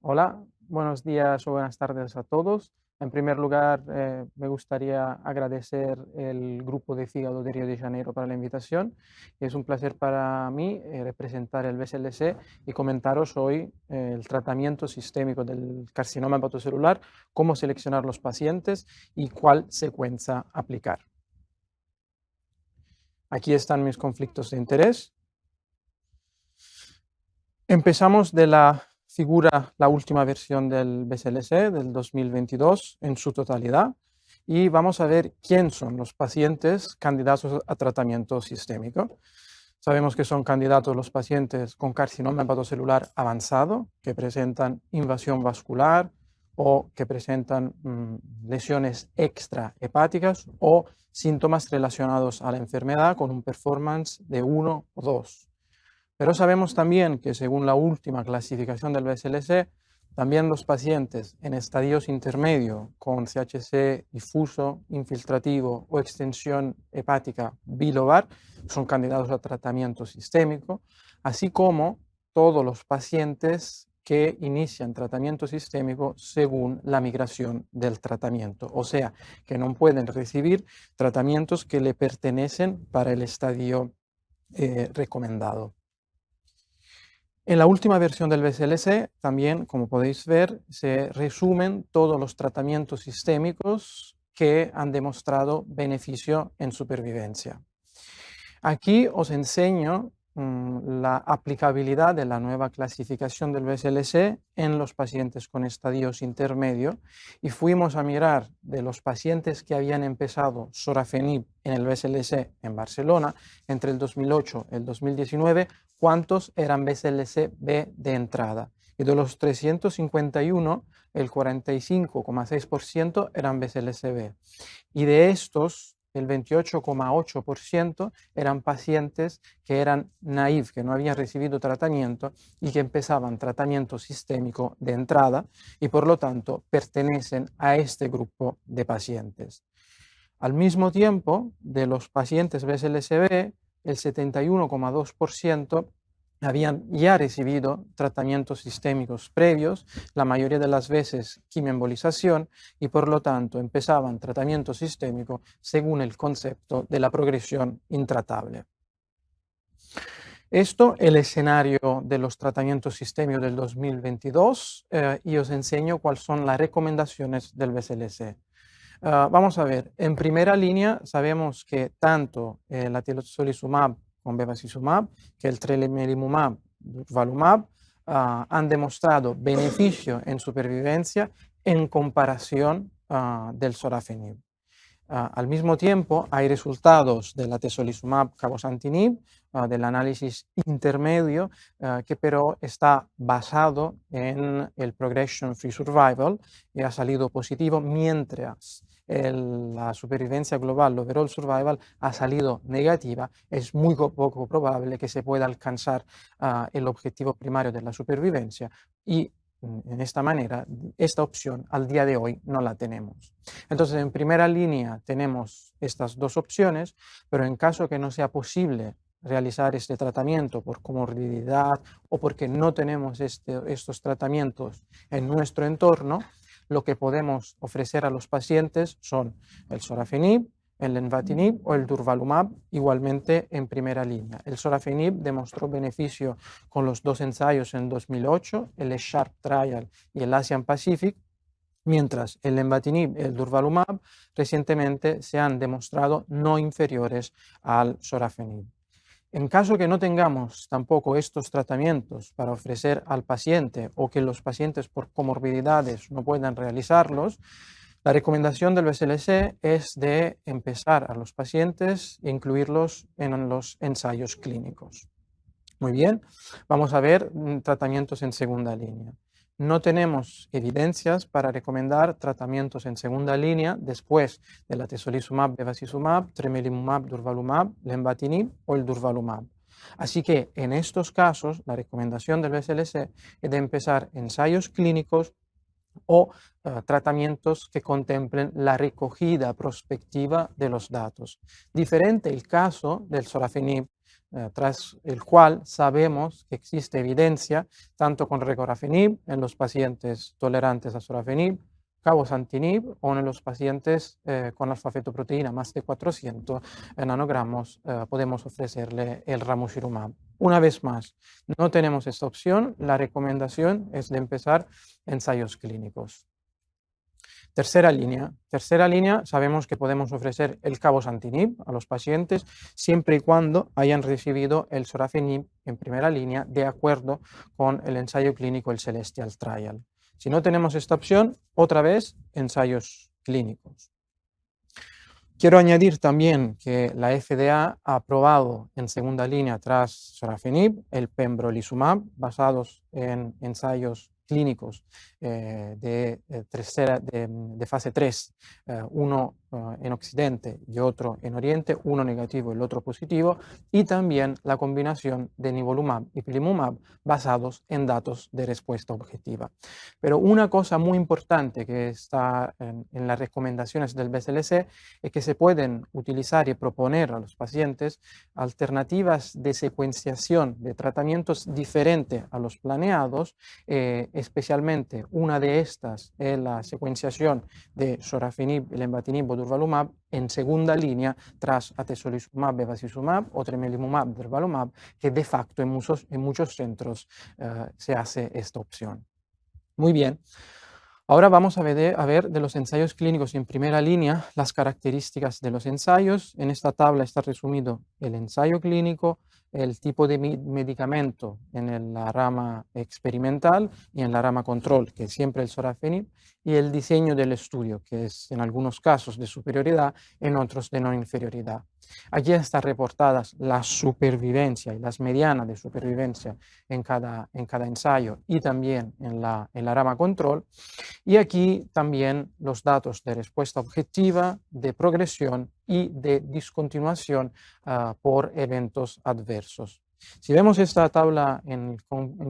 Hola, buenos días o buenas tardes a todos. En primer lugar, me gustaría agradecer el Grupo de Fígado de Río de Janeiro para la invitación. Es un placer para mí representar el BSLC y comentaros hoy el tratamiento sistémico del carcinoma hepatocelular, cómo seleccionar los pacientes y cuál secuencia aplicar. Aquí están mis conflictos de interés. Empezamos de la figura, la última versión del BSLC del 2022 en su totalidad y vamos a ver quién son los pacientes candidatos a tratamiento sistémico. Sabemos que son candidatos los pacientes con carcinoma hepatocelular avanzado, que presentan invasión vascular o que presentan lesiones extrahepáticas o síntomas relacionados a la enfermedad con un performance de 1 o 2. Pero sabemos también que según la última clasificación del BSLC, también los pacientes en estadios intermedios con CHC difuso, infiltrativo o extensión hepática bilobar son candidatos a tratamiento sistémico, así como todos los pacientes que inician tratamiento sistémico según la migración del tratamiento, o sea, que no pueden recibir tratamientos que le pertenecen para el estadio recomendado. En la última versión del BSLC, también, como podéis ver, se resumen todos los tratamientos sistémicos que han demostrado beneficio en supervivencia. Aquí os enseño la aplicabilidad de la nueva clasificación del BSLC en los pacientes con estadios intermedios y fuimos a mirar de los pacientes que habían empezado sorafenib en el BSLC en Barcelona entre el 2008 y el 2019, cuántos eran BSLC-B de entrada. Y de los 351, el 45,6% eran BSLC-B. Y de estos, el 28,8% eran pacientes que eran naive, que no habían recibido tratamiento y que empezaban tratamiento sistémico de entrada y por lo tanto pertenecen a este grupo de pacientes. Al mismo tiempo, de los pacientes BSLC-B, el 71,2% habían ya recibido tratamientos sistémicos previos, la mayoría de las veces quimioembolización, y por lo tanto empezaban tratamiento sistémico según el concepto de la progresión intratable. Esto es el escenario de los tratamientos sistémicos del 2022 y os enseño cuáles son las recomendaciones del BSLC. Vamos a ver, en primera línea sabemos que tanto la tezolizumab con bevacizumab que el tremelimumab, durvalumab, han demostrado beneficio en supervivencia en comparación del sorafenib. Al mismo tiempo, hay resultados de la tezolizumab cabozantinib, del análisis intermedio, que pero está basado en el progression free survival y ha salido positivo, mientras la supervivencia global, el overall survival, ha salido negativa. Es muy poco probable que se pueda alcanzar el objetivo primario de la supervivencia y en esta manera, esta opción al día de hoy no la tenemos. Entonces, en primera línea tenemos estas dos opciones, pero en caso que no sea posible realizar este tratamiento por comorbilidad o porque no tenemos estos tratamientos en nuestro entorno, lo que podemos ofrecer a los pacientes son el sorafenib, el lenvatinib o el durvalumab, igualmente en primera línea. El sorafenib demostró beneficio con los dos ensayos en 2008, el SHARP Trial y el Asian Pacific, mientras el lenvatinib y el durvalumab recientemente se han demostrado no inferiores al sorafenib. En caso que no tengamos tampoco estos tratamientos para ofrecer al paciente o que los pacientes por comorbilidades no puedan realizarlos, la recomendación del BSLC es de empezar a los pacientes e incluirlos en los ensayos clínicos. Muy bien, vamos a ver tratamientos en segunda línea. No tenemos evidencias para recomendar tratamientos en segunda línea después de la tezolizumab, bevacizumab, tremelimumab, durvalumab, lenvatinib o el durvalumab. Así que en estos casos la recomendación del BSLC es de empezar ensayos clínicos o tratamientos que contemplen la recogida prospectiva de los datos. Diferente el caso del sorafenib, tras el cual sabemos que existe evidencia tanto con regorafenib en los pacientes tolerantes a sorafenib, cabozantinib o en los pacientes con alfa-fetoproteína más de 400 nanogramos, podemos ofrecerle el ramucirumab. Una vez más, no tenemos esta opción, la recomendación es de empezar ensayos clínicos. Tercera línea, sabemos que podemos ofrecer el cabozantinib a los pacientes siempre y cuando hayan recibido el sorafenib en primera línea de acuerdo con el ensayo clínico, el Celestial Trial. Si no tenemos esta opción, otra vez ensayos clínicos. Quiero añadir también que la FDA ha aprobado en segunda línea tras sorafenib el pembrolizumab basados en ensayos clínicos de fase 3, uno en Occidente y otro en Oriente, uno negativo y el otro positivo, y también la combinación de nivolumab y pilimumab basados en datos de respuesta objetiva. Pero una cosa muy importante que está en las recomendaciones del BSLC es que se pueden utilizar y proponer a los pacientes alternativas de secuenciación de tratamientos diferentes a los planeados, especialmente una de estas es la secuenciación de sorafenib, lenvatinib o durvalumab en segunda línea tras atezolizumab, bevacizumab o tremelimumab, durvalumab, que de facto en muchos centros se hace esta opción. Muy bien. Ahora vamos a ver de los ensayos clínicos en primera línea las características de los ensayos. En esta tabla está resumido el ensayo clínico, el tipo de medicamento en la rama experimental y en la rama control, que es siempre el sorafenib, y el diseño del estudio, que es en algunos casos de superioridad, en otros de no inferioridad. Aquí están reportadas la supervivencia y las medianas de supervivencia en cada ensayo y también en la rama control. Y aquí también los datos de respuesta objetiva, de progresión y de discontinuación por eventos adversos. Si vemos esta tabla en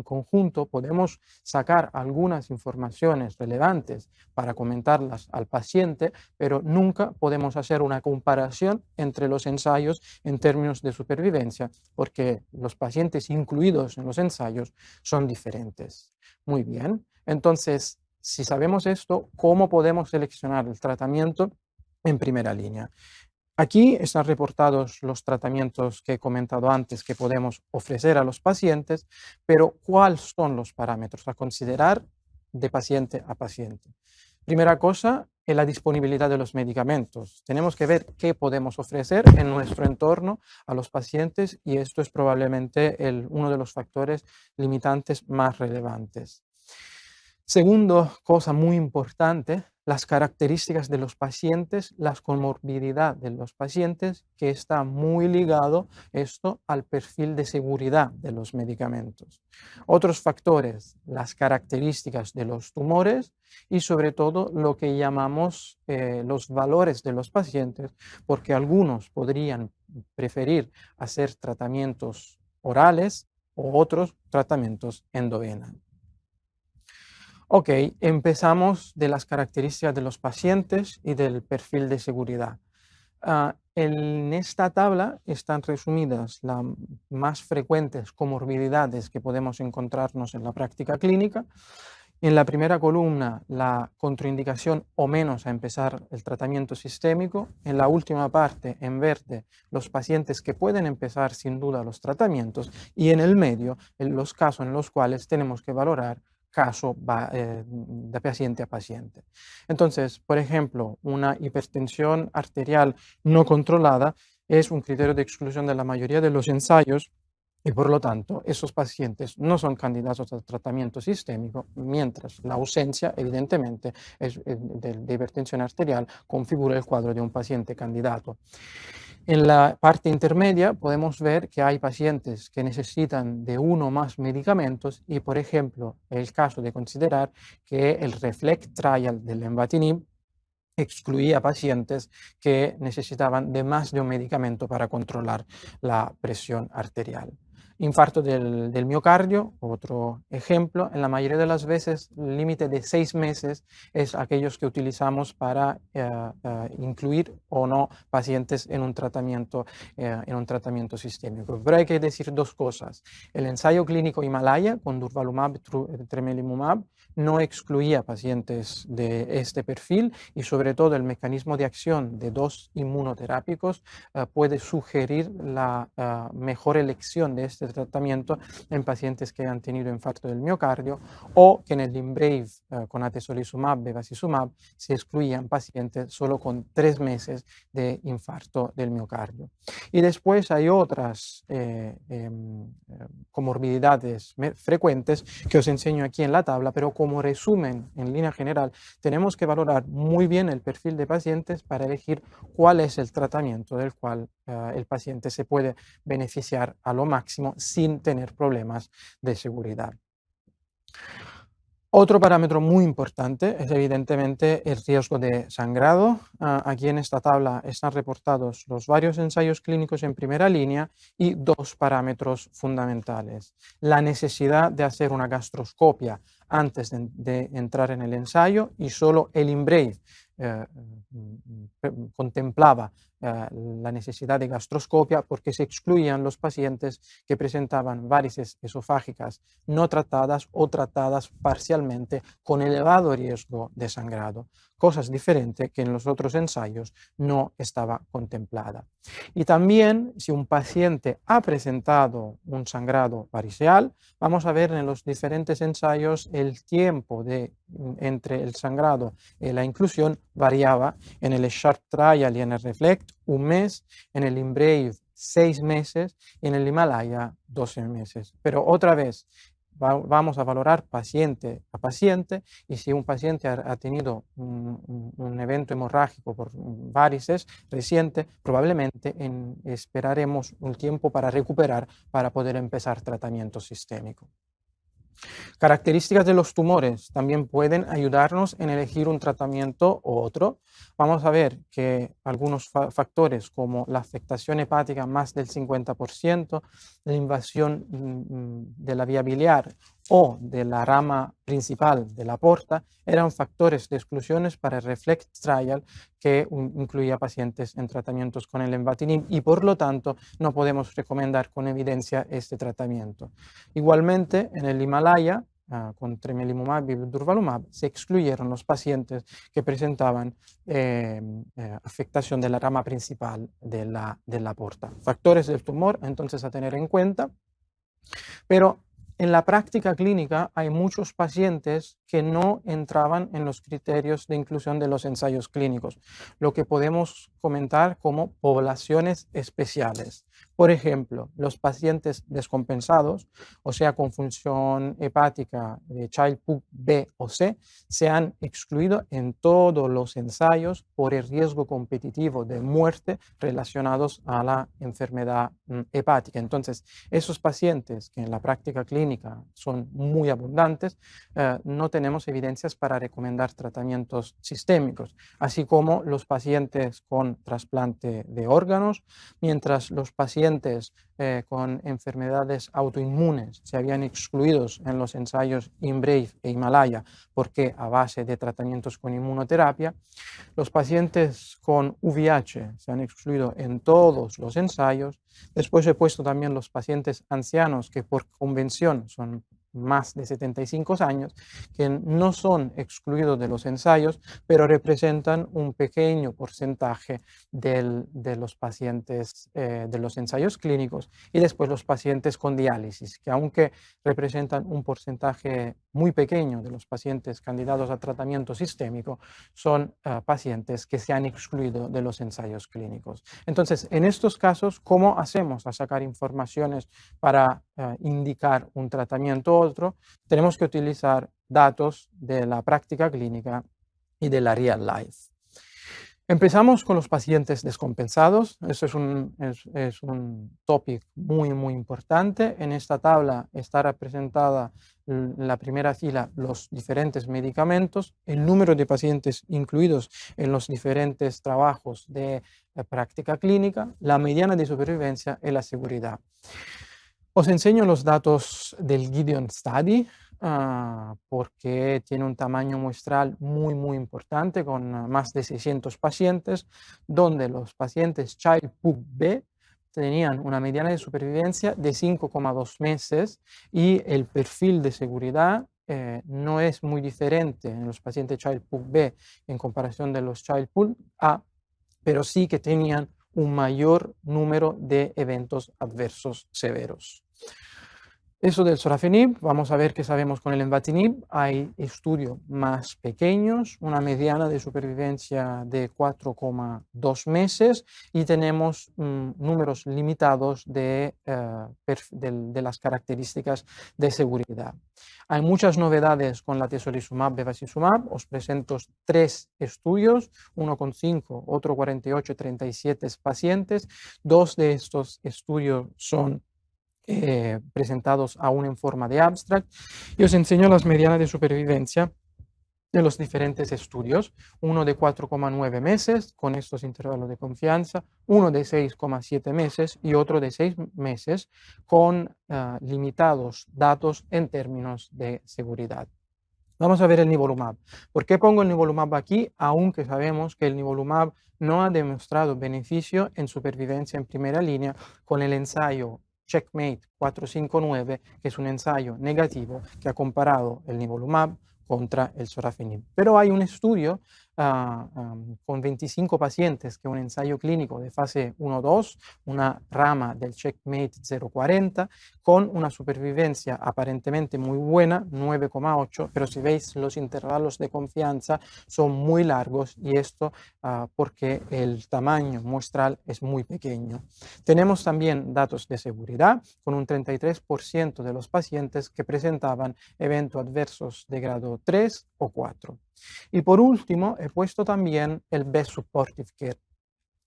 conjunto, podemos sacar algunas informaciones relevantes para comentarlas al paciente, pero nunca podemos hacer una comparación entre los ensayos en términos de supervivencia, porque los pacientes incluidos en los ensayos son diferentes. Muy bien, entonces, si sabemos esto, ¿cómo podemos seleccionar el tratamiento en primera línea? Aquí están reportados los tratamientos que he comentado antes que podemos ofrecer a los pacientes, pero ¿cuáles son los parámetros a considerar de paciente a paciente? Primera cosa, es la disponibilidad de los medicamentos. Tenemos que ver qué podemos ofrecer en nuestro entorno a los pacientes y esto es probablemente uno de los factores limitantes más relevantes. Segundo, cosa muy importante, las características de los pacientes, las comorbilidad de los pacientes, que está muy ligado esto al perfil de seguridad de los medicamentos. Otros factores, las características de los tumores y sobre todo lo que llamamos los valores de los pacientes, porque algunos podrían preferir hacer tratamientos orales o otros tratamientos endovena. Ok, empezamos de las características de los pacientes y del perfil de seguridad. En esta tabla están resumidas las más frecuentes comorbilidades que podemos encontrarnos en la práctica clínica. En la primera columna, la contraindicación o menos a empezar el tratamiento sistémico. En la última parte, en verde, los pacientes que pueden empezar sin duda los tratamientos. Y en el medio, los casos en los cuales tenemos que valorar caso de paciente a paciente. Entonces, por ejemplo, una hipertensión arterial no controlada es un criterio de exclusión de la mayoría de los ensayos y por lo tanto esos pacientes no son candidatos al tratamiento sistémico, mientras la ausencia, evidentemente, de hipertensión arterial configura el cuadro de un paciente candidato. En la parte intermedia podemos ver que hay pacientes que necesitan de uno o más medicamentos y, por ejemplo, el caso de considerar que el REFLECT trial del lenvatinib excluía pacientes que necesitaban de más de un medicamento para controlar la presión arterial. Infarto del miocardio, otro ejemplo, en la mayoría de las veces el límite de 6 meses es aquellos que utilizamos para incluir o no pacientes en un tratamiento sistémico. Pero hay que decir dos cosas. El ensayo clínico Himalaya con durvalumab, tremelimumab, no excluía pacientes de este perfil y sobre todo el mecanismo de acción de dos inmunoterápicos puede sugerir la mejor elección de este tratamiento en pacientes que han tenido infarto del miocardio o que en el Limbrave con atezolizumab, bevacizumab se excluían pacientes solo con 3 meses de infarto del miocardio. Y después hay otras comorbidades frecuentes que os enseño aquí en la tabla, pero como resumen en línea general, tenemos que valorar muy bien el perfil de pacientes para elegir cuál es el tratamiento del cual el paciente se puede beneficiar a lo máximo sin tener problemas de seguridad. Otro parámetro muy importante es evidentemente el riesgo de sangrado. Aquí en esta tabla están reportados los varios ensayos clínicos en primera línea y dos parámetros fundamentales. La necesidad de hacer una gastroscopia antes de entrar en el ensayo y solo el Limbrave contemplaba la necesidad de gastroscopia porque se excluían los pacientes que presentaban varices esofágicas no tratadas o tratadas parcialmente con elevado riesgo de sangrado, cosas diferentes que en los otros ensayos no estaba contemplada. Y también si un paciente ha presentado un sangrado variceal, vamos a ver en los diferentes ensayos el tiempo entre el sangrado y la inclusión variaba en el SHARP Trial y en el REFLECT 1 mes, en el Limbrave 6 meses y en el Himalaya 12 meses. Pero otra vez, vamos a valorar paciente a paciente y si un paciente ha tenido un evento hemorrágico por varices reciente, probablemente esperaremos un tiempo para recuperar para poder empezar tratamiento sistémico. Características de los tumores también pueden ayudarnos en elegir un tratamiento u otro. Vamos a ver que algunos factores como la afectación hepática más del 50%, la invasión de la vía biliar o de la rama principal de la porta eran factores de exclusiones para el REFLECT Trial que incluía pacientes en tratamientos con el envatinib y por lo tanto no podemos recomendar con evidencia este tratamiento. Igualmente en el Himalaya con tremelimumab y durvalumab se excluyeron los pacientes que presentaban afectación de la rama principal de la porta. Factores del tumor entonces a tener en cuenta, pero en la práctica clínica hay muchos pacientes que no entraban en los criterios de inclusión de los ensayos clínicos, lo que podemos comentar como poblaciones especiales. Por ejemplo, los pacientes descompensados, o sea, con función hepática de Child-Pugh B o C, se han excluido en todos los ensayos por el riesgo competitivo de muerte relacionados a la enfermedad hepática. Entonces, esos pacientes que en la práctica clínica son muy abundantes, no tenemos evidencias para recomendar tratamientos sistémicos, así como los pacientes con trasplante de órganos, mientras los pacientes con enfermedades autoinmunes se habían excluidos en los ensayos Limbrave e Himalaya porque a base de tratamientos con inmunoterapia. Los pacientes con VIH se han excluido en todos los ensayos. Después he puesto también los pacientes ancianos que por convención son más de 75 años, que no son excluidos de los ensayos, pero representan un pequeño porcentaje de los pacientes de los ensayos clínicos, y después los pacientes con diálisis, que aunque representan un porcentaje muy pequeño de los pacientes candidatos a tratamiento sistémico, son pacientes que se han excluido de los ensayos clínicos. Entonces, en estos casos, ¿cómo hacemos a sacar informaciones para indicar un tratamiento u otro? Tenemos que utilizar datos de la práctica clínica y de la real life. Empezamos con los pacientes descompensados. Eso es un topic muy importante. En esta tabla está representada en la primera fila los diferentes medicamentos, el número de pacientes incluidos en los diferentes trabajos de práctica clínica, la mediana de supervivencia y la seguridad. Os enseño los datos del Gideon Study, porque tiene un tamaño muestral muy importante, con más de 600 pacientes, donde los pacientes Child-Pugh-B tenían una mediana de supervivencia de 5,2 meses y el perfil de seguridad no es muy diferente en los pacientes Child-Pugh-B en comparación de los Child-Pugh-A, pero sí que tenían un mayor número de eventos adversos severos. Eso del sorafenib, vamos a ver qué sabemos con el lenvatinib. Hay estudios más pequeños, una mediana de supervivencia de 4,2 meses y tenemos números limitados de las características de seguridad. Hay muchas novedades con la tesolizumab, bevacizumab. Os presento 3 estudios, uno con 5, otro 48 y 37 pacientes. 2 de estos estudios son presentados aún en forma de abstract, y os enseño las medianas de supervivencia de los diferentes estudios, uno de 4,9 meses con estos intervalos de confianza, uno de 6,7 meses y otro de 6 meses con limitados datos en términos de seguridad. Vamos a ver el nivolumab. ¿Por qué pongo el nivolumab aquí? Aunque sabemos que el nivolumab no ha demostrado beneficio en supervivencia en primera línea con el ensayo CheckMate 459, que es un ensayo negativo que ha comparado el nivolumab contra el sorafenib. Pero hay un estudio con 25 pacientes, que es un ensayo clínico de fase 1-2, una rama del CheckMate 040, con una supervivencia aparentemente muy buena, 9,8, pero si veis los intervalos de confianza son muy largos, y esto porque el tamaño muestral es muy pequeño. Tenemos también datos de seguridad, con un 33% de los pacientes que presentaban eventos adversos de grado 3 o 4. Y por último, he puesto también el Best Supportive Care.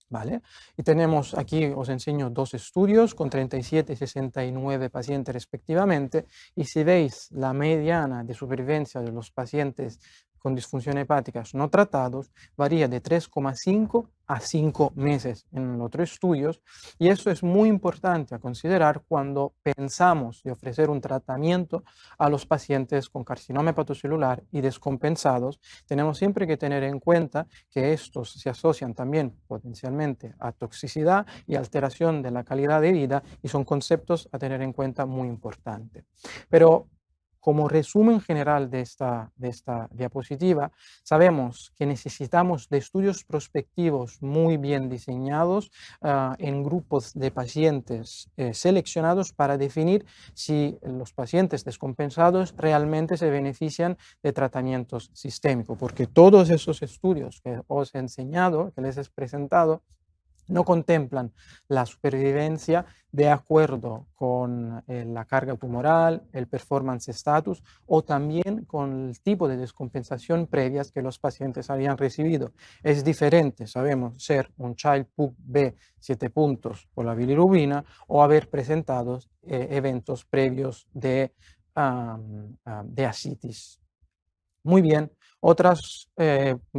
¿Vale? Y tenemos aquí, os enseño 2 estudios con 37 y 69 pacientes respectivamente, y si veis la mediana de supervivencia de los pacientes con disfunción hepáticas no tratados, varía de 3,5 a 5 meses en los otros estudios, y eso es muy importante a considerar cuando pensamos de ofrecer un tratamiento a los pacientes con carcinoma hepatocelular y descompensados. Tenemos siempre que tener en cuenta que estos se asocian también potencialmente a toxicidad y alteración de la calidad de vida, y son conceptos a tener en cuenta muy importantes. Pero como resumen general de esta diapositiva, sabemos que necesitamos de estudios prospectivos muy bien diseñados en grupos de pacientes seleccionados para definir si los pacientes descompensados realmente se benefician de tratamientos sistémicos, porque todos esos estudios que os he enseñado, que les he presentado, no contemplan la supervivencia de acuerdo con la carga tumoral, el performance status, o también con el tipo de descompensación previas que los pacientes habían recibido. Es diferente, sabemos, ser un Child-Pugh-B 7 puntos por la bilirrubina o haber presentado eventos previos de ascitis. Muy bien, otras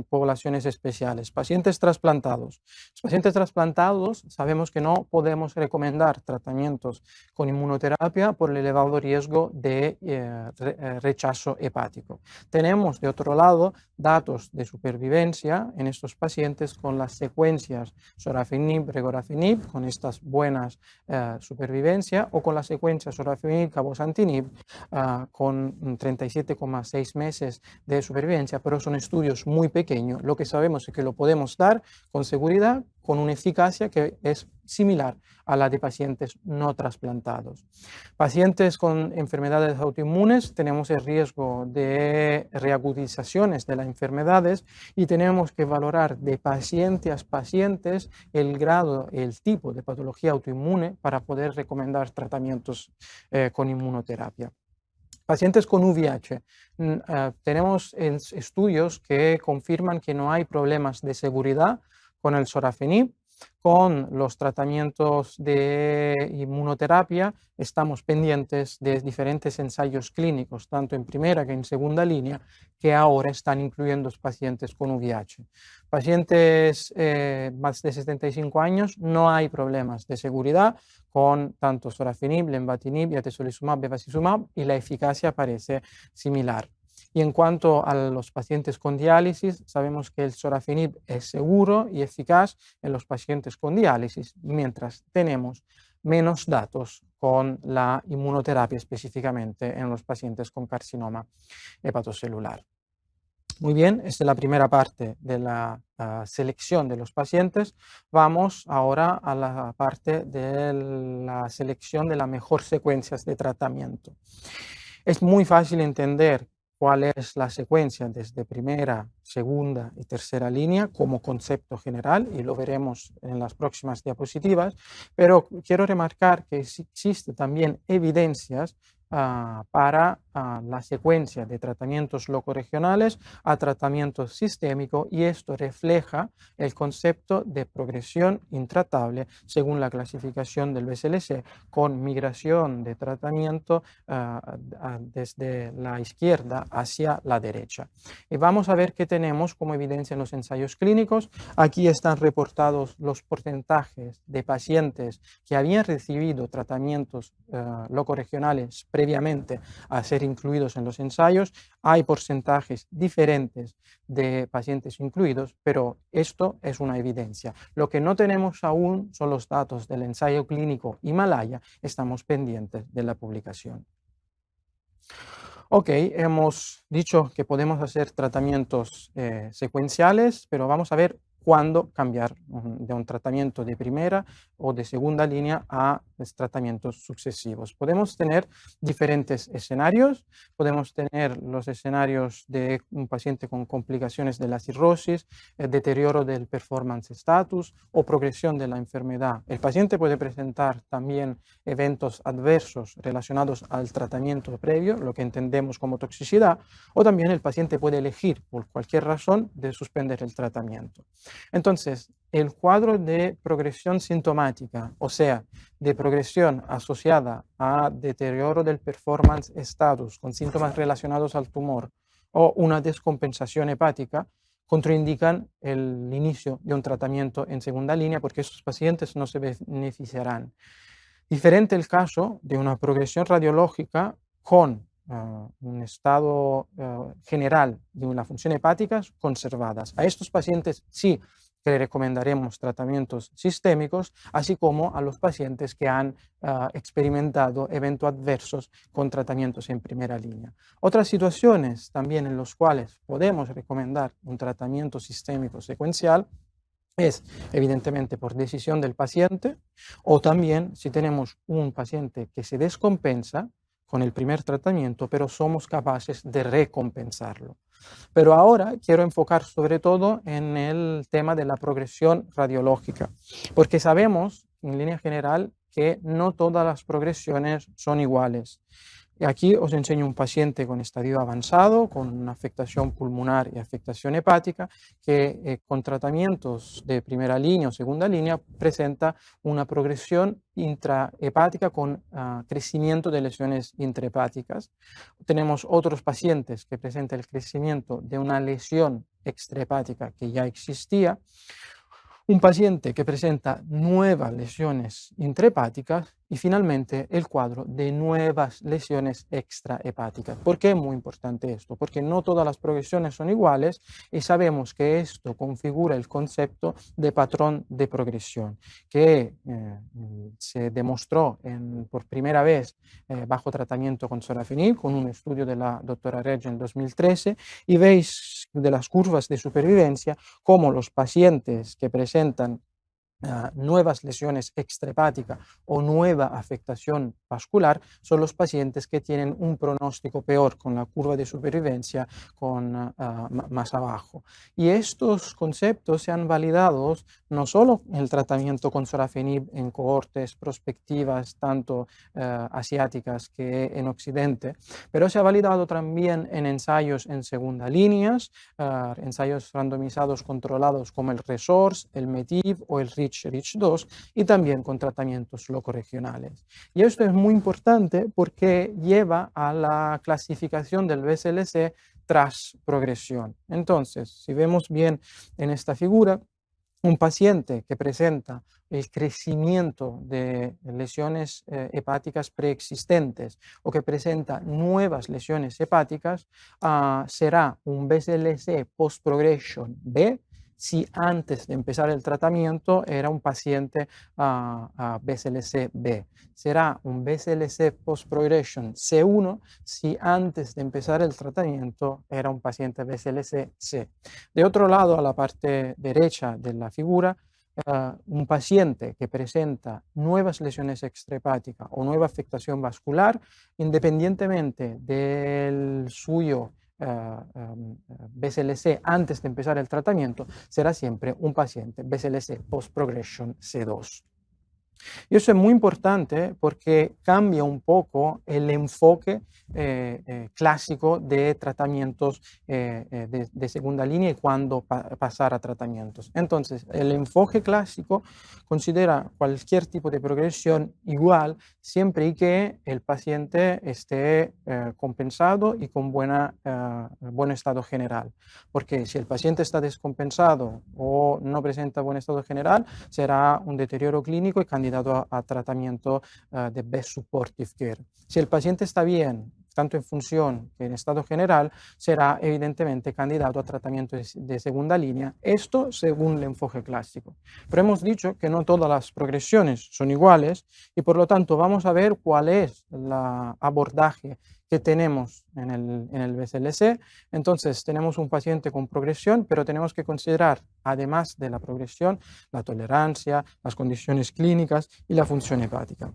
poblaciones especiales, pacientes trasplantados. Los pacientes trasplantados sabemos que no podemos recomendar tratamientos con inmunoterapia por el elevado riesgo de rechazo hepático. Tenemos, de otro lado, datos de supervivencia en estos pacientes con las secuencias sorafenib, regorafenib, con estas buenas supervivencia, o con la secuencia sorafenib, cabozantinib, con 37,6 meses de supervivencia, pero son estudios muy pequeños. Lo que sabemos es que lo podemos dar con seguridad, con una eficacia que es similar a la de pacientes no trasplantados. Pacientes con enfermedades autoinmunes, tenemos el riesgo de reagudizaciones de las enfermedades, y tenemos que valorar de paciente a pacientes el grado, el tipo de patología autoinmune para poder recomendar tratamientos con inmunoterapia. Pacientes con VIH, tenemos estudios que confirman que no hay problemas de seguridad con el sorafenib, Con los tratamientos de inmunoterapia estamos pendientes de diferentes ensayos clínicos, tanto en primera que en segunda línea, que ahora están incluyendo los pacientes con VIH. Pacientes más de 75 años, no hay problemas de seguridad con tanto sorafenib, lenvatinib, atezolizumab, bevacizumab, y la eficacia parece similar. Y en cuanto a los pacientes con diálisis, sabemos que el sorafenib es seguro y eficaz en los pacientes con diálisis, mientras tenemos menos datos con la inmunoterapia, específicamente en los pacientes con carcinoma hepatocelular. Muy bien, esta es la primera parte de la selección de los pacientes. Vamos ahora a la parte de la selección de las mejores secuencias de tratamiento. Es muy fácil entender cuál es la secuencia desde primera, segunda y tercera línea como concepto general, y lo veremos en las próximas diapositivas, pero quiero remarcar que existen también evidencias para la secuencia de tratamientos locorregionales a tratamiento sistémico, y esto refleja el concepto de progresión intratable según la clasificación del BSLC, con migración de tratamiento desde la izquierda hacia la derecha. Y vamos a ver qué tenemos como evidencia en los ensayos clínicos. Aquí están reportados los porcentajes de pacientes que habían recibido tratamientos locorregionales previamente a ser incluidos en los ensayos. Hay porcentajes diferentes de pacientes incluidos, pero esto es una evidencia. Lo que no tenemos aún son los datos del ensayo clínico Himalaya. Estamos pendientes de la publicación. Ok, hemos dicho que podemos hacer tratamientos secuenciales, pero vamos a ver cuándo cambiar de un tratamiento de primera o de segunda línea a tratamientos sucesivos. Podemos tener diferentes escenarios. Podemos tener los escenarios de un paciente con complicaciones de la cirrosis, deterioro del performance status o progresión de la enfermedad. El paciente puede presentar también eventos adversos relacionados al tratamiento previo, lo que entendemos como toxicidad, o también el paciente puede elegir por cualquier razón de suspender el tratamiento. Entonces, el cuadro de progresión sintomática, o sea, de progresión asociada a deterioro del performance status con síntomas relacionados al tumor o una descompensación hepática, contraindican el inicio de un tratamiento en segunda línea, porque estos pacientes no se beneficiarán. Diferente el caso de una progresión radiológica con un estado general de una función hepática conservadas. A estos pacientes sí que le recomendaremos tratamientos sistémicos, así como a los pacientes que han experimentado eventos adversos con tratamientos en primera línea. Otras situaciones también en las cuales podemos recomendar un tratamiento sistémico secuencial es evidentemente por decisión del paciente, o también si tenemos un paciente que se descompensa con el primer tratamiento, pero somos capaces de recompensarlo. Pero ahora quiero enfocar sobre todo en el tema de la progresión radiológica, porque sabemos en línea general que no todas las progresiones son iguales. Y aquí os enseño un paciente con estadio avanzado, con una afectación pulmonar y afectación hepática, que con tratamientos de primera línea o segunda línea presenta una progresión intrahepática con crecimiento de lesiones intrahepáticas. Tenemos otros pacientes que presentan el crecimiento de una lesión extrahepática que ya existía. Un paciente que presenta nuevas lesiones intrahepáticas y finalmente el cuadro de nuevas lesiones extrahepáticas. ¿Por qué es muy importante esto? Porque no todas las progresiones son iguales y sabemos que esto configura el concepto de patrón de progresión, que se demostró por primera vez bajo tratamiento con sorafenib, con un estudio de la doctora Reggio en 2013, y veis de las curvas de supervivencia cómo los pacientes que presentan nuevas lesiones extrahepáticas o nueva afectación vascular son los pacientes que tienen un pronóstico peor, con la curva de supervivencia más abajo. Y estos conceptos se han validado no solo en el tratamiento con sorafenib en cohortes prospectivas, tanto asiáticas que en Occidente, pero se ha validado también en ensayos en segunda línea, ensayos randomizados controlados como el RESORCE, el METIV o el RIG Rich2 y también con tratamientos locorregionales. Y esto es muy importante porque lleva a la clasificación del BSLC tras progresión. Entonces, si vemos bien en esta figura, un paciente que presenta el crecimiento de lesiones hepáticas preexistentes o que presenta nuevas lesiones hepáticas será un BSLC post-progression B si antes de empezar el tratamiento era un paciente BSLC B. Será un BSLC post-progression C1 si antes de empezar el tratamiento era un paciente BSLC C. De otro lado, a la parte derecha de la figura, un paciente que presenta nuevas lesiones extrahepáticas o nueva afectación vascular, independientemente del suyo BSLC antes de empezar el tratamiento, será siempre un paciente BSLC post-progression C2. Y eso es muy importante porque cambia un poco el enfoque clásico de tratamientos de segunda línea y cuándo pasar a tratamientos. Entonces, el enfoque clásico considera cualquier tipo de progresión igual siempre y que el paciente esté compensado y con buen estado general. Porque si el paciente está descompensado o no presenta buen estado general, será un deterioro clínico y candidato a tratamiento de Best Supportive Care. Si el paciente está bien, tanto en función que en estado general, será evidentemente candidato a tratamiento de segunda línea, esto según el enfoque clásico. Pero hemos dicho que no todas las progresiones son iguales y por lo tanto vamos a ver cuál es el abordaje que tenemos en el BSLC. Entonces tenemos un paciente con progresión, pero tenemos que considerar, además de la progresión, la tolerancia, las condiciones clínicas y la función hepática.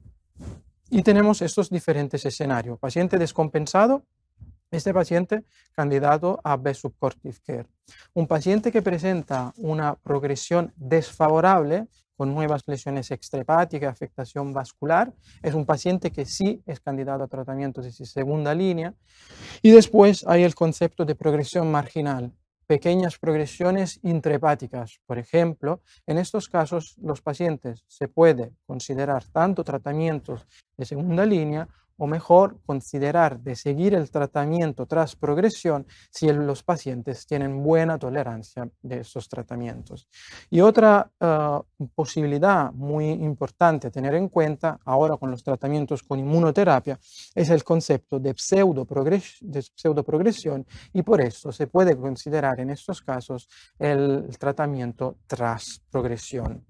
Y tenemos estos diferentes escenarios. Paciente descompensado, este paciente candidato a Best Supportive Care. Un paciente que presenta una progresión desfavorable con nuevas lesiones extrahepáticas, afectación vascular, es un paciente que sí es candidato a tratamiento de segunda línea. Y después hay el concepto de progresión marginal, pequeñas progresiones intrahepáticas. Por ejemplo, en estos casos los pacientes se puede considerar tanto tratamientos de segunda línea o mejor considerar de seguir el tratamiento tras progresión si los pacientes tienen buena tolerancia de estos tratamientos. Y otra posibilidad muy importante a tener en cuenta ahora con los tratamientos con inmunoterapia es el concepto de pseudoprogresión y por eso se puede considerar en estos casos el tratamiento tras progresión.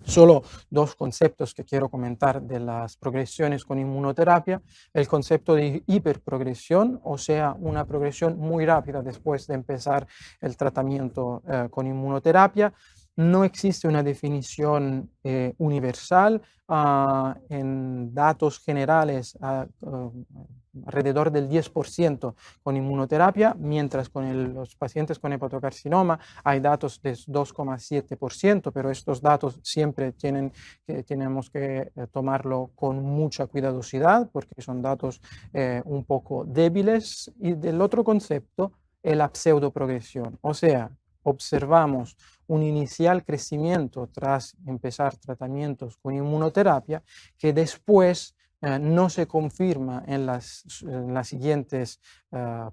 Solo dos conceptos que quiero comentar de las progresiones con inmunoterapia. El concepto de hiperprogresión, o sea, una progresión muy rápida después de empezar el tratamiento con inmunoterapia. No existe una definición universal. En datos generales, alrededor del 10% con inmunoterapia, mientras con los pacientes con hepatocarcinoma hay datos de 2,7%, pero estos datos siempre tenemos que tomarlo con mucha cuidadosidad porque son datos un poco débiles. Y del otro concepto, la pseudoprogresión, o sea, observamos un inicial crecimiento tras empezar tratamientos con inmunoterapia que después no se confirma en las siguientes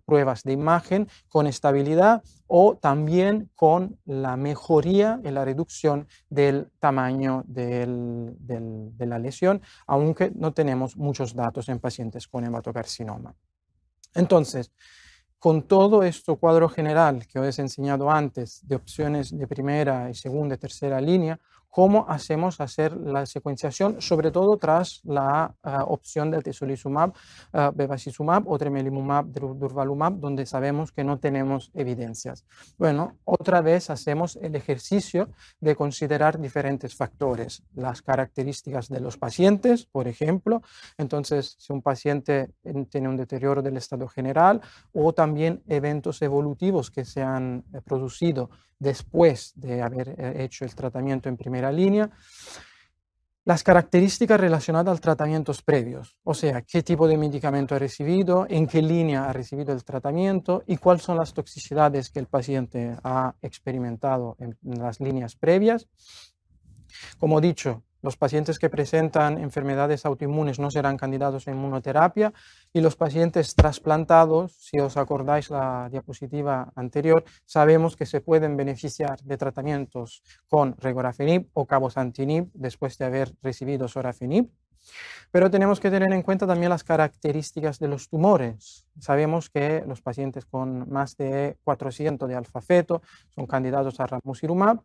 pruebas de imagen con estabilidad o también con la mejoría y la reducción del tamaño de la lesión, aunque no tenemos muchos datos en pacientes con hepatocarcinoma. Entonces, con todo este cuadro general que os he enseñado antes de opciones de primera y segunda y tercera línea, ¿cómo hacemos hacer la secuenciación, sobre todo tras la opción del tezolizumab, bevacizumab o tremelimumab, durvalumab, donde sabemos que no tenemos evidencias? Bueno, otra vez hacemos el ejercicio de considerar diferentes factores, las características de los pacientes, por ejemplo. Entonces, si un paciente tiene un deterioro del estado general o también eventos evolutivos que se han producido después de haber hecho el tratamiento en primera línea, las características relacionadas a tratamientos previos, o sea, qué tipo de medicamento ha recibido, en qué línea ha recibido el tratamiento y cuáles son las toxicidades que el paciente ha experimentado en las líneas previas. Como dicho, los pacientes que presentan enfermedades autoinmunes no serán candidatos a inmunoterapia y los pacientes trasplantados, si os acordáis la diapositiva anterior, sabemos que se pueden beneficiar de tratamientos con regorafenib o cabozantinib después de haber recibido sorafenib. Pero tenemos que tener en cuenta también las características de los tumores. Sabemos que los pacientes con más de 400 de alfa-feto son candidatos a ramucirumab.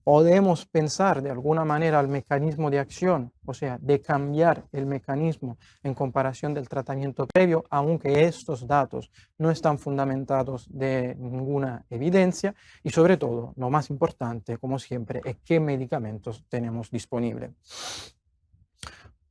Podemos pensar de alguna manera el mecanismo de acción, o sea, de cambiar el mecanismo en comparación del tratamiento previo, aunque estos datos no están fundamentados de ninguna evidencia. Y sobre todo, lo más importante, como siempre, es qué medicamentos tenemos disponibles.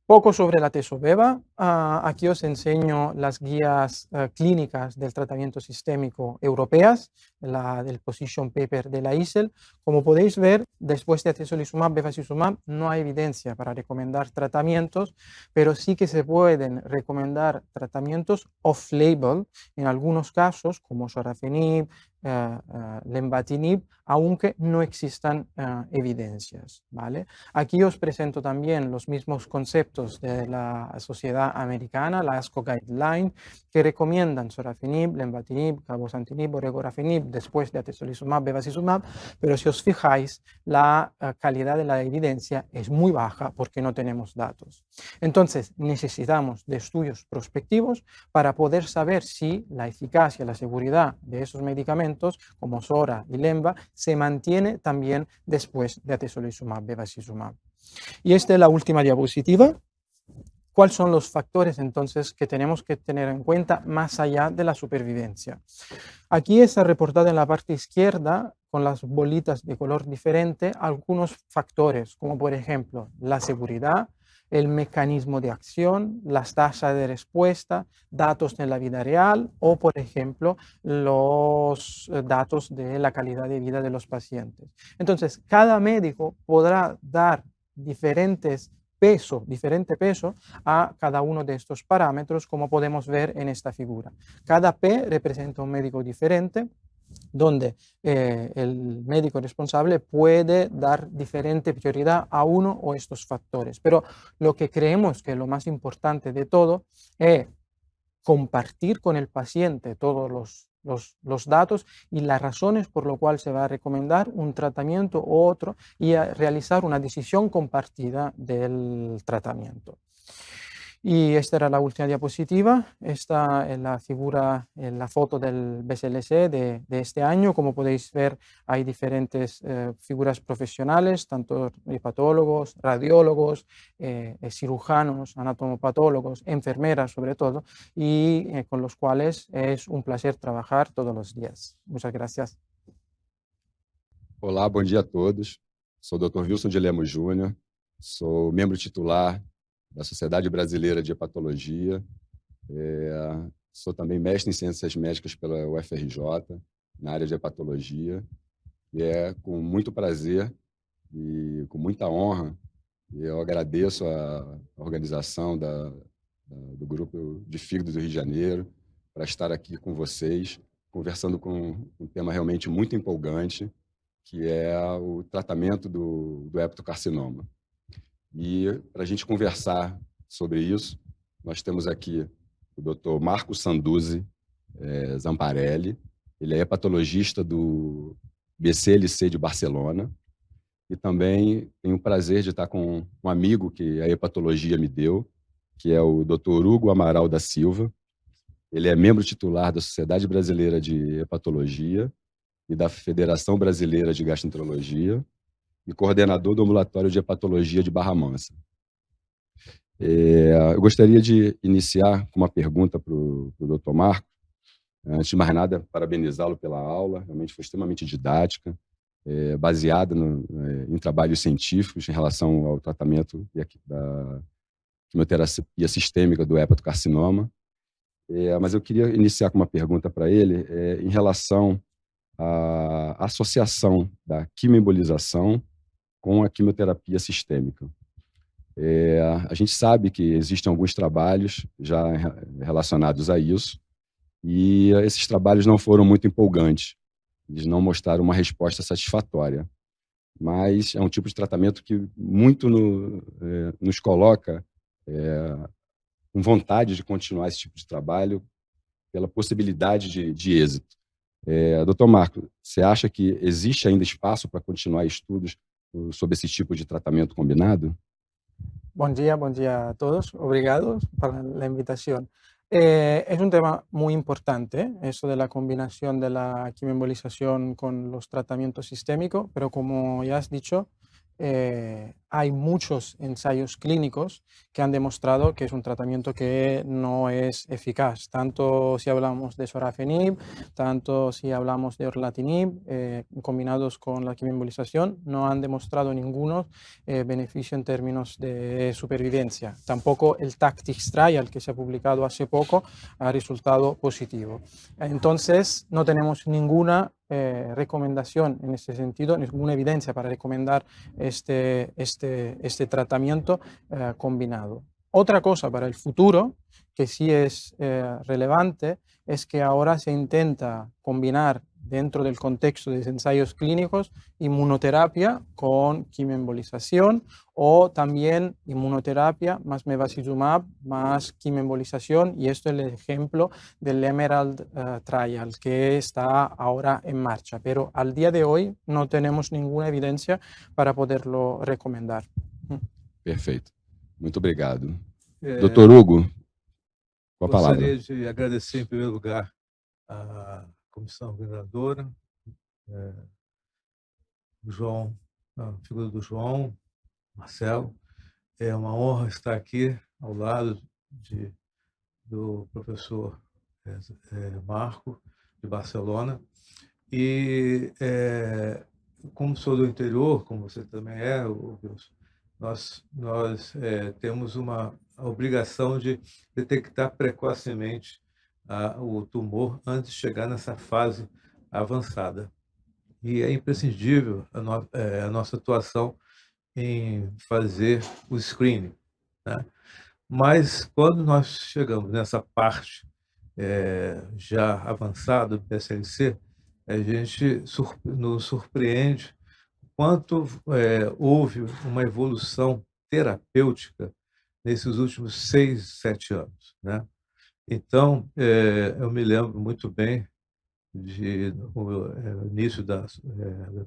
Poco sobre la tesobeva. Aquí os enseño las guías clínicas del tratamiento sistémico europeas, del position paper de la ISEL. Como podéis ver, después de atezolizumab, bevacizumab, no hay evidencia para recomendar tratamientos, pero sí que se pueden recomendar tratamientos off-label en algunos casos, como sorafenib, lenvatinib, aunque no existan evidencias, ¿vale? Aquí os presento también los mismos conceptos de la Sociedad Americana, la ASCO Guideline, que recomiendan sorafenib, lenvatinib, cabozantinib o regorafenib después de atezolizumab, bevacizumab, pero si os fijáis, la calidad de la evidencia es muy baja porque no tenemos datos. Entonces, necesitamos de estudios prospectivos para poder saber si la eficacia, la seguridad de esos medicamentos, como SORA y LENVA, se mantiene también después de atezolizumab, bevacizumab. Y esta es la última diapositiva. ¿Cuáles son los factores entonces que tenemos que tener en cuenta más allá de la supervivencia? Aquí está reportado en la parte izquierda, con las bolitas de color diferente, algunos factores, como por ejemplo la seguridad, el mecanismo de acción, las tasas de respuesta, datos en la vida real o, por ejemplo, los datos de la calidad de vida de los pacientes. Entonces, cada médico podrá dar diferente peso a cada uno de estos parámetros, como podemos ver en esta figura. Cada P representa un médico diferente, donde el médico responsable puede dar diferente prioridad a uno o estos factores. Pero lo que creemos que es lo más importante de todo es compartir con el paciente todos los datos y las razones por lo cual se va a recomendar un tratamiento u otro y a realizar una decisión compartida del tratamiento. Y esta era la última diapositiva. Esta es la figura, la foto del BSLC de este año. Como podéis ver, hay diferentes figuras profesionales, tanto hepatólogos, radiólogos, cirujanos, anatomopatólogos, enfermeras sobre todo, y con los cuales es un placer trabajar todos los días. Muchas gracias. Olá, bom dia a todos. Sou o Dr. Wilson de Lemos Júnior, sou membro titular da Sociedade Brasileira de Hepatologia, sou também mestre em Ciências Médicas pela UFRJ, na área de hepatologia, e é com muito prazer e com muita honra, e eu agradeço a organização do Grupo de Fígado do Rio de Janeiro para estar aqui com vocês, conversando com um tema realmente muito empolgante, que é o tratamento do hepatocarcinoma. E para a gente conversar sobre isso, nós temos aqui o Dr. Marco Sanduzzi Zamparelli. Ele é hepatologista do BCLC de Barcelona e também tenho o prazer de estar com um amigo que a hepatologia me deu, que é o Dr. Hugo Amaral da Silva. Ele é membro titular da Sociedade Brasileira de Hepatologia e da Federação Brasileira de Gastroenterologia e coordenador do Ambulatório de Hepatologia de Barra Mansa. Eu gostaria de iniciar com uma pergunta para o Dr. Marco. Antes de mais nada, parabenizá-lo pela aula, realmente foi extremamente didática, baseada em trabalhos científicos em relação ao tratamento da quimioterapia sistêmica do hepatocarcinoma. Mas eu queria iniciar com uma pergunta para ele em relação à associação da quimioembolização com a quimioterapia sistêmica. A gente sabe que existem alguns trabalhos já relacionados a isso, e esses trabalhos não foram muito empolgantes, eles não mostraram uma resposta satisfatória. mas é um tipo de tratamento que muito nos coloca com vontade de continuar esse tipo de trabalho pela possibilidade de êxito. Doutor Marco, você acha que existe ainda espaço para continuar estudos sobre esse tipo de tratamento combinado? Buen día a todos. Obrigado por la invitación. Es un tema muy importante, eso de la combinación de la quimioembolización con los tratamientos sistémicos, pero como ya has dicho, hay muchos ensayos clínicos que han demostrado que es un tratamiento que no es eficaz, tanto si hablamos de sorafenib, tanto si hablamos de orlatinib, combinados con la quimioembolización, no han demostrado ninguno beneficio en términos de supervivencia. Tampoco el Tactics Trial, que se ha publicado hace poco, ha resultado positivo. Entonces, no tenemos ninguna recomendación en este sentido, ninguna evidencia para recomendar este tratamiento combinado. Otra cosa para el futuro, que sí es relevante, es que ahora se intenta combinar dentro del contexto de ensayos clínicos inmunoterapia con quimioembolización o también inmunoterapia más bevacizumab más quimioembolización, y esto es el ejemplo del Emerald Trial que está ahora en marcha, pero al día de hoy no tenemos ninguna evidencia para poderlo recomendar. Perfeito. Muito obrigado. Doutor Hugo, com a palavra. Gostaria de agradecer, em primeiro lugar, a comissão organizadora, o João, a figura do João, Marcelo. É uma honra estar aqui ao lado do professor Marco, de Barcelona. E, como sou do interior, como você também é, Wilson, nós temos a obrigação de detectar precocemente o tumor antes de chegar nessa fase avançada. E é imprescindível a nossa atuação em fazer o screening, né? Mas, quando nós chegamos nessa parte já avançada do PSLC, a gente nos surpreende quanto houve uma evolução terapêutica nesses últimos 6, 7 anos, né? Então, eu me lembro muito bem do início da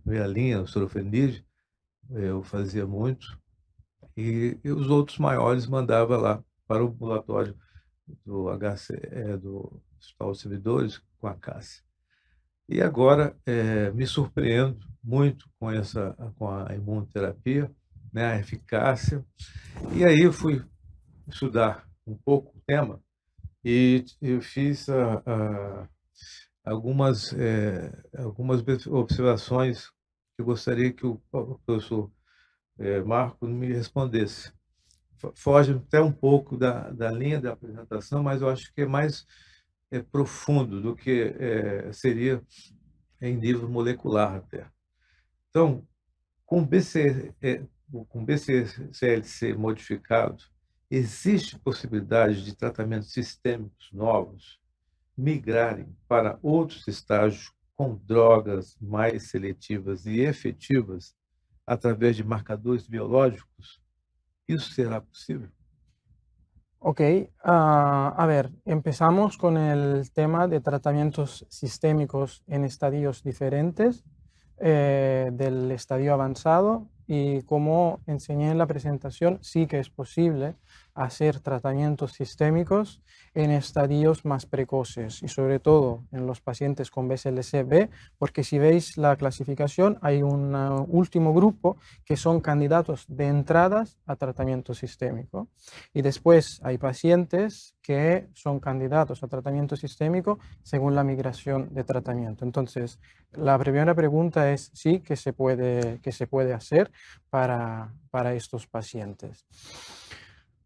primeira linha, o sorafenib, eu fazia muito, e os outros maiores mandava lá para o ambulatório do do Hospital dos Servidores com a Cássia. E agora me surpreendo muito com a imunoterapia, né, a eficácia. E aí eu fui estudar um pouco o tema e eu fiz algumas observações que eu gostaria que o professor Marco me respondesse. Foge até um pouco da linha da apresentação, mas eu acho que é mais profundo do que seria em nível molecular até. Então, com BCLC modificado, existe possibilidade de tratamentos sistêmicos novos migrarem para outros estágios com drogas mais seletivas e efetivas através de marcadores biológicos? ¿Isso será posible? Ok, a ver, empezamos con el tema de tratamientos sistémicos en estadios diferentes del estadio avanzado, y como enseñé en la presentación, sí que es posible hacer tratamientos sistémicos en estadios más precoces y sobre todo en los pacientes con BCLC-B, porque si veis la clasificación hay un último grupo que son candidatos de entradas a tratamiento sistémico, y después hay pacientes que son candidatos a tratamiento sistémico según la migración de tratamiento. Entonces, la primera pregunta es sí que se puede hacer para estos pacientes.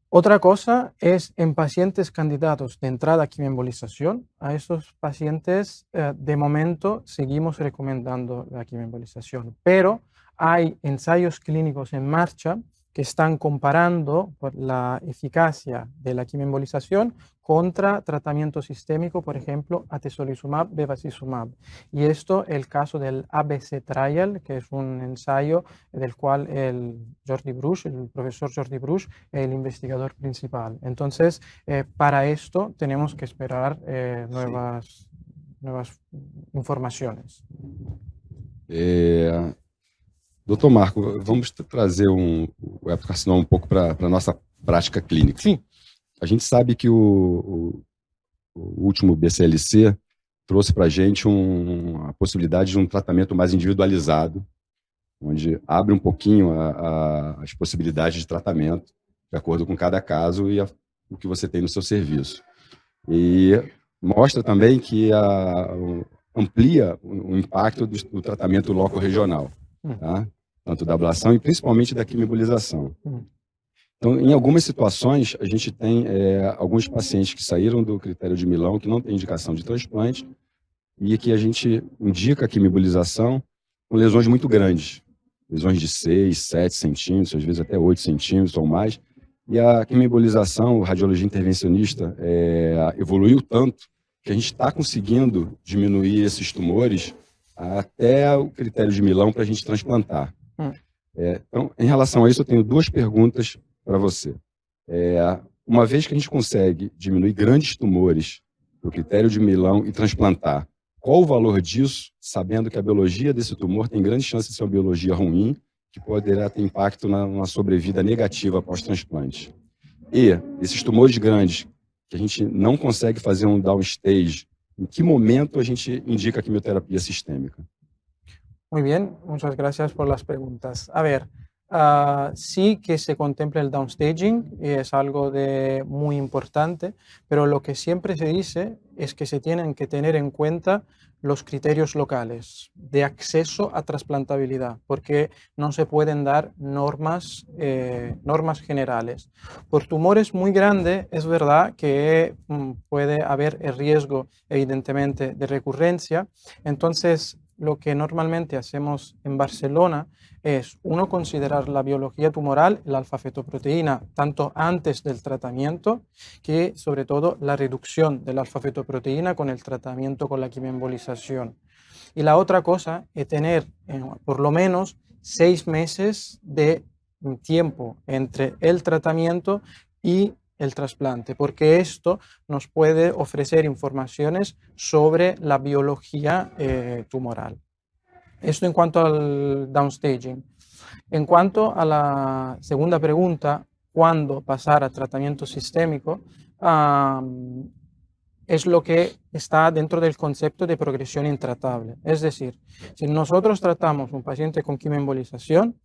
Otra cosa es en pacientes candidatos de entrada a quimioembolización. A estos pacientes de momento seguimos recomendando la quimioembolización, pero hay ensayos clínicos en marcha que están comparando la eficacia de la quimioembolización contra tratamiento sistémico, por ejemplo, atezolizumab, bevacizumab. Y esto el caso del ABC Trial, que es un ensayo del cual el profesor Jordi Bruch, el investigador principal. Entonces, para esto tenemos que esperar nuevas informações. Doutor Marco, vamos trazer o hepatocarcinoma um pouco para a nossa prática clínica. Sim. A gente sabe que o último BCLC trouxe para a gente a possibilidade de um tratamento mais individualizado, onde abre um pouquinho as possibilidades de tratamento, de acordo com cada caso e o que você tem no seu serviço. E mostra também que amplia o impacto do tratamento loco-regional, tá? Tanto da ablação e principalmente da quimioembolização. Então, em algumas situações, a gente tem alguns pacientes que saíram do critério de Milão, que não tem indicação de transplante, e que a gente indica a quimioembolização com lesões muito grandes, lesões de 6, 7 centímetros, às vezes até 8 centímetros ou mais, e a quimioembolização, a radiologia intervencionista, evoluiu tanto que a gente está conseguindo diminuir esses tumores até o critério de Milão para a gente transplantar. Então, em relação a isso, eu tenho duas perguntas para você. Uma vez que a gente consegue diminuir grandes tumores do critério de Milão e transplantar, qual o valor disso, sabendo que a biologia desse tumor tem grande chance de ser uma biologia ruim, que poderá ter impacto na sobrevida negativa pós-transplante? E esses tumores grandes, que a gente não consegue fazer um downstage, em que momento a gente indica a quimioterapia sistémica? Muy bien, muchas gracias por las preguntas. A ver, sí que se contempla el downstaging y es algo muy importante, pero lo que siempre se dice es que se tienen que tener en cuenta los criterios locales de acceso a trasplantabilidad, porque no se pueden dar normas generales. Por tumores muy grandes es verdad que puede haber el riesgo, evidentemente, de recurrencia. Entonces, lo que normalmente hacemos en Barcelona es, uno, considerar la biología tumoral, la alfa-fetoproteína, tanto antes del tratamiento, que sobre todo la reducción de la alfa-fetoproteína con el tratamiento con la quimioembolización. Y la otra cosa es tener por lo menos 6 meses de tiempo entre el tratamiento y el trasplante, porque esto nos puede ofrecer informaciones sobre la biología tumoral. Esto en cuanto al downstaging. En cuanto a la segunda pregunta, ¿cuándo pasar a tratamiento sistémico? Es lo que está dentro del concepto de progresión intratable. Es decir, si nosotros tratamos un paciente con quimioembolización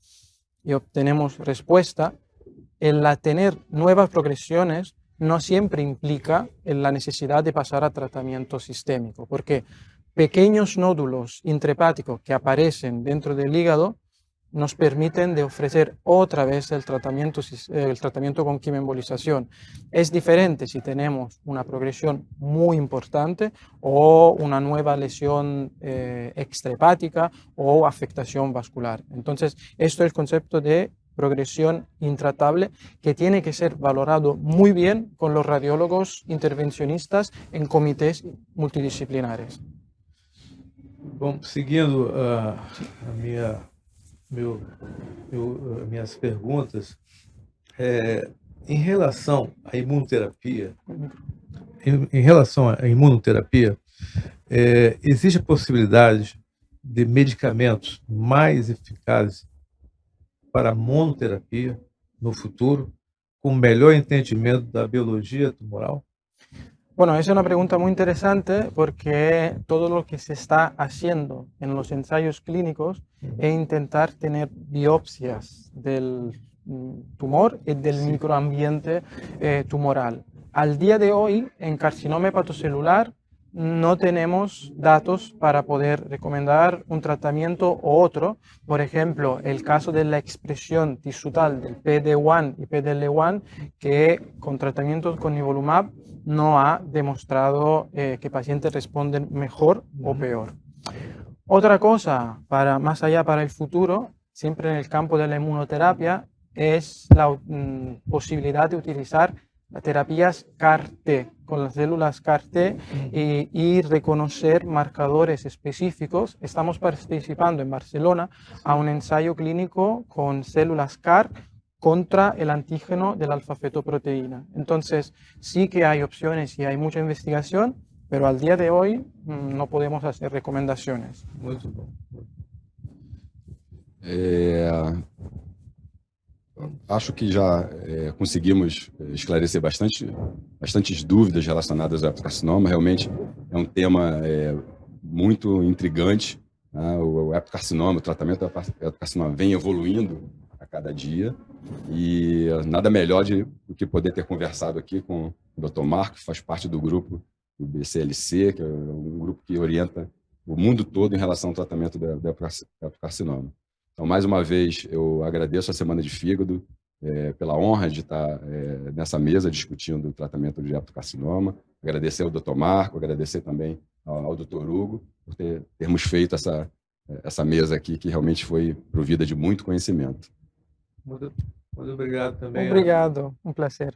y obtenemos respuesta, el tener nuevas progresiones no siempre implica la necesidad de pasar a tratamiento sistémico, porque pequeños nódulos intrahepáticos que aparecen dentro del hígado nos permiten de ofrecer otra vez el tratamiento con quimioembolización. Es diferente si tenemos una progresión muy importante o una nueva lesión extrahepática o afectación vascular. Entonces, esto es el concepto de progresión intratable que tiene que ser valorado muy bien con los radiólogos intervencionistas en comités multidisciplinares. Bom, seguindo minhas perguntas, em relação à imunoterapia, existe a possibilidade de medicamentos mais eficazes para a monoterapia no futuro, con mejor entendimiento de la biología tumoral? Bueno, es una pregunta muy interesante porque todo lo que se está haciendo en los ensayos clínicos es intentar tener biopsias del tumor y del microambiente tumoral. Al día de hoy, en carcinoma hepatocelular, no tenemos datos para poder recomendar un tratamiento u otro. Por ejemplo, el caso de la expresión tisutal del PD-1 y PDL-1, que con tratamientos con nivolumab no ha demostrado que pacientes responden mejor o peor. Otra cosa, más allá para el futuro, siempre en el campo de la inmunoterapia, es la posibilidad de utilizar terapias CAR-T, con las células CAR-T y reconocer marcadores específicos. Estamos participando en Barcelona a un ensayo clínico con células CAR contra el antígeno de la alfa-fetoproteína. Entonces, sí que hay opciones y hay mucha investigación, pero al día de hoy no podemos hacer recomendaciones. Muito bom. Acho que já conseguimos esclarecer bastantes dúvidas relacionadas ao hepatocarcinoma. Realmente é um tema muito intrigante, né? O hepatocarcinoma, o tratamento do hepatocarcinoma vem evoluindo a cada dia e nada melhor do que poder ter conversado aqui com o Dr. Marco, que faz parte do grupo do BCLC, que é um grupo que orienta o mundo todo em relação ao tratamento do hepatocarcinoma. Então, mais uma vez, eu agradeço a Semana de Fígado pela honra de estar nessa mesa discutindo o tratamento de hepatocarcinoma. Agradecer ao Dr. Marco, agradecer também ao Dr. Hugo por termos feito essa mesa aqui, que realmente foi provida de muito conhecimento. Muito obrigado também. Obrigado, um prazer.